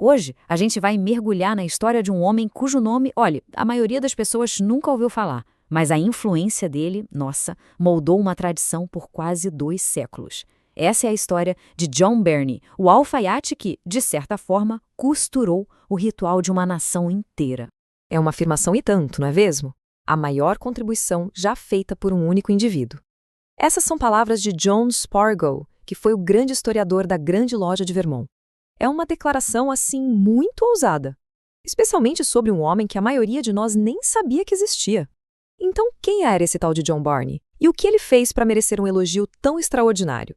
Hoje, a gente vai mergulhar na história de um homem cujo nome, olha, a maioria das pessoas nunca ouviu falar, mas a influência dele, nossa, moldou uma tradição por quase 2 séculos. Essa é a história de John Barney, o alfaiate que, de certa forma, costurou o ritual de uma nação inteira. É uma afirmação e tanto, não é mesmo? A maior contribuição já feita por um único indivíduo. Essas são palavras de John Spargo, que foi o grande historiador da Grande Loja de Vermont. É uma declaração, assim, muito ousada, especialmente sobre um homem que a maioria de nós nem sabia que existia. Então, quem era esse tal de John Barney? E o que ele fez para merecer um elogio tão extraordinário?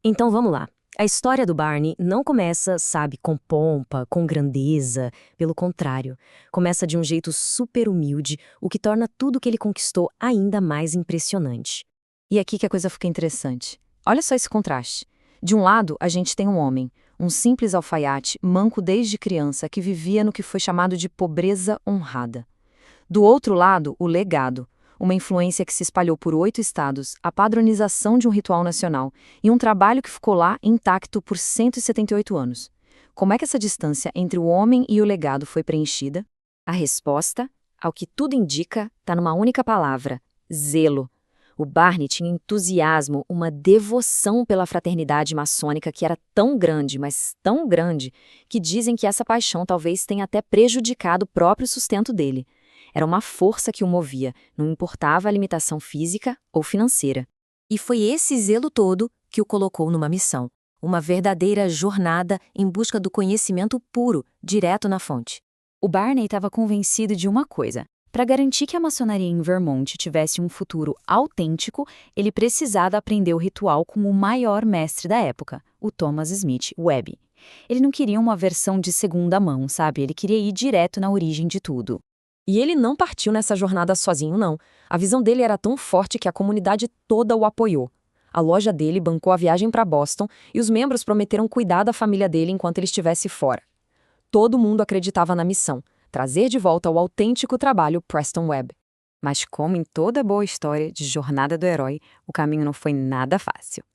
Então vamos lá. A história do Barney não começa, sabe, com pompa, com grandeza. Pelo contrário, começa de um jeito super humilde, o que torna tudo que ele conquistou ainda mais impressionante. E aqui que a coisa fica interessante. Olha só esse contraste. De um lado, a gente tem um homem, um simples alfaiate, manco desde criança, que vivia no que foi chamado de pobreza honrada. Do outro lado, o legado, uma influência que se espalhou por 8 estados, a padronização de um ritual nacional e um trabalho que ficou lá intacto por 178 anos. Como é que essa distância entre o homem e o legado foi preenchida? A resposta, ao que tudo indica, está numa única palavra: zelo. O Barney tinha entusiasmo, uma devoção pela fraternidade maçônica que era tão grande, mas tão grande, que dizem que essa paixão talvez tenha até prejudicado o próprio sustento dele. Era uma força que o movia, não importava a limitação física ou financeira. E foi esse zelo todo que o colocou numa missão, uma verdadeira jornada em busca do conhecimento puro, direto na fonte. O Barney estava convencido de uma coisa: para garantir que a maçonaria em Vermont tivesse um futuro autêntico, ele precisava aprender o ritual com o maior mestre da época, o Thomas Smith Webb. Ele não queria uma versão de segunda mão, sabe? Ele queria ir direto na origem de tudo. E ele não partiu nessa jornada sozinho, não. A visão dele era tão forte que a comunidade toda o apoiou. A loja dele bancou a viagem para Boston e os membros prometeram cuidar da família dele enquanto ele estivesse fora. Todo mundo acreditava na missão: trazer de volta o autêntico trabalho Preston Webb. Mas como em toda boa história de jornada do herói, o caminho não foi nada fácil.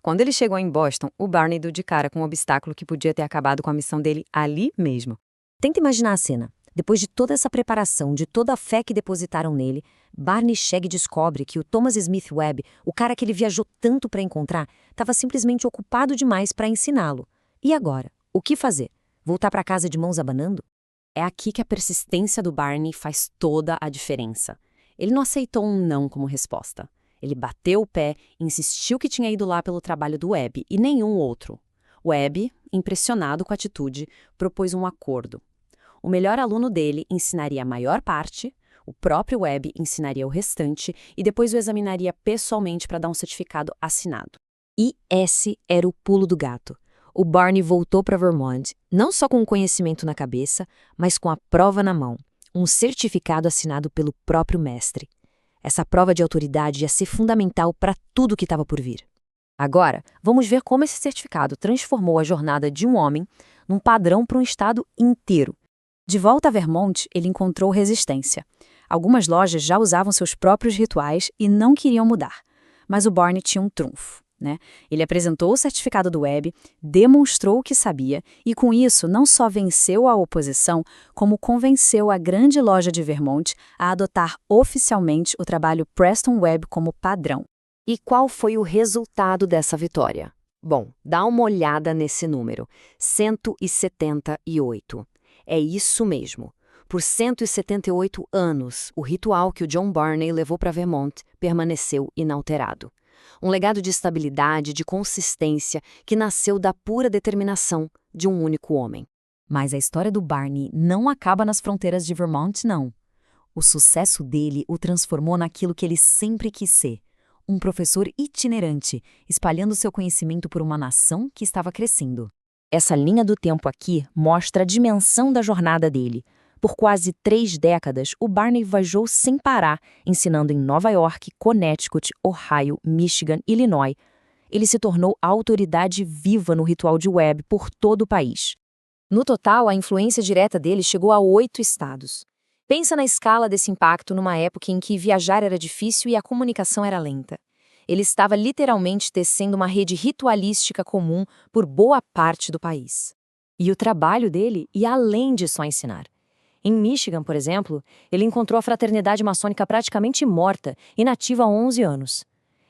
Quando ele chegou em Boston, o Barney deu de cara com um obstáculo que podia ter acabado com a missão dele ali mesmo. Tenta imaginar a cena. Depois de toda essa preparação, de toda a fé que depositaram nele, Barney chega e descobre que o Thomas Smith Webb, o cara que ele viajou tanto para encontrar, estava simplesmente ocupado demais para ensiná-lo. E agora? O que fazer? Voltar para casa de mãos abanando? É aqui que a persistência do Barney faz toda a diferença. Ele não aceitou um não como resposta. Ele bateu o pé e insistiu que tinha ido lá pelo trabalho do Webb e nenhum outro. Webb, impressionado com a atitude, propôs um acordo. O melhor aluno dele ensinaria a maior parte, o próprio Webb ensinaria o restante e depois o examinaria pessoalmente para dar um certificado assinado. E esse era o pulo do gato. O Barney voltou para Vermont, não só com o conhecimento na cabeça, mas com a prova na mão, um certificado assinado pelo próprio mestre. Essa prova de autoridade ia ser fundamental para tudo que estava por vir. Agora, vamos ver como esse certificado transformou a jornada de um homem num padrão para um estado inteiro. De volta a Vermont, ele encontrou resistência. Algumas lojas já usavam seus próprios rituais e não queriam mudar. Mas o Barney tinha um trunfo, né? Ele apresentou o certificado do Webb, demonstrou o que sabia e, com isso, não só venceu a oposição, como convenceu a grande loja de Vermont a adotar oficialmente o trabalho Preston Webb como padrão. E qual foi o resultado dessa vitória? Bom, dá uma olhada nesse número: 178. É isso mesmo. Por 178 anos, o ritual que o John Barney levou para Vermont permaneceu inalterado. Um legado de estabilidade, de consistência, que nasceu da pura determinação de um único homem. Mas a história do Barney não acaba nas fronteiras de Vermont, não. O sucesso dele o transformou naquilo que ele sempre quis ser: um professor itinerante, espalhando seu conhecimento por uma nação que estava crescendo. Essa linha do tempo aqui mostra a dimensão da jornada dele. Por quase 3 décadas, o Barney viajou sem parar, ensinando em Nova York, Connecticut, Ohio, Michigan, Illinois. Ele se tornou a autoridade viva no ritual de Webb por todo o país. No total, a influência direta dele chegou a 8 estados. Pensa na escala desse impacto numa época em que viajar era difícil e a comunicação era lenta. Ele estava literalmente tecendo uma rede ritualística comum por boa parte do país. E o trabalho dele ia além de só ensinar. Em Michigan, por exemplo, ele encontrou a fraternidade maçônica praticamente morta, inativa há 11 anos.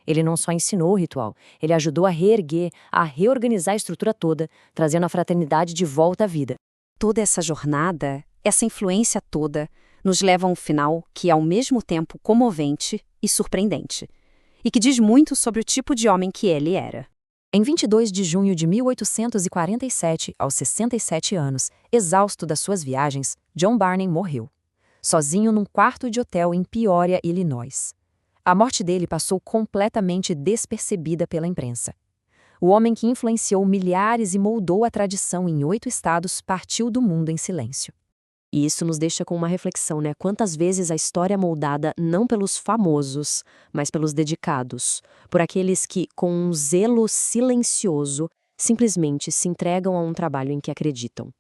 Ele não só ensinou o ritual, ele ajudou a reerguer, a reorganizar a estrutura toda, trazendo a fraternidade de volta à vida. Toda essa jornada, essa influência toda, nos leva a um final que é ao mesmo tempo comovente e surpreendente, e que diz muito sobre o tipo de homem que ele era. Em 22 de junho de 1847, aos 67 anos, exausto das suas viagens, John Barney morreu, sozinho num quarto de hotel em Peoria, Illinois. A morte dele passou completamente despercebida pela imprensa. O homem que influenciou milhares e moldou a tradição em 8 estados partiu do mundo em silêncio. E isso nos deixa com uma reflexão, né? Quantas vezes a história é moldada não pelos famosos, mas pelos dedicados, por aqueles que, com um zelo silencioso, simplesmente se entregam a um trabalho em que acreditam.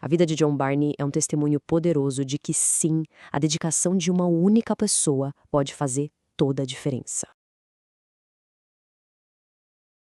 A vida de John Barney é um testemunho poderoso de que, sim, a dedicação de uma única pessoa pode fazer toda a diferença.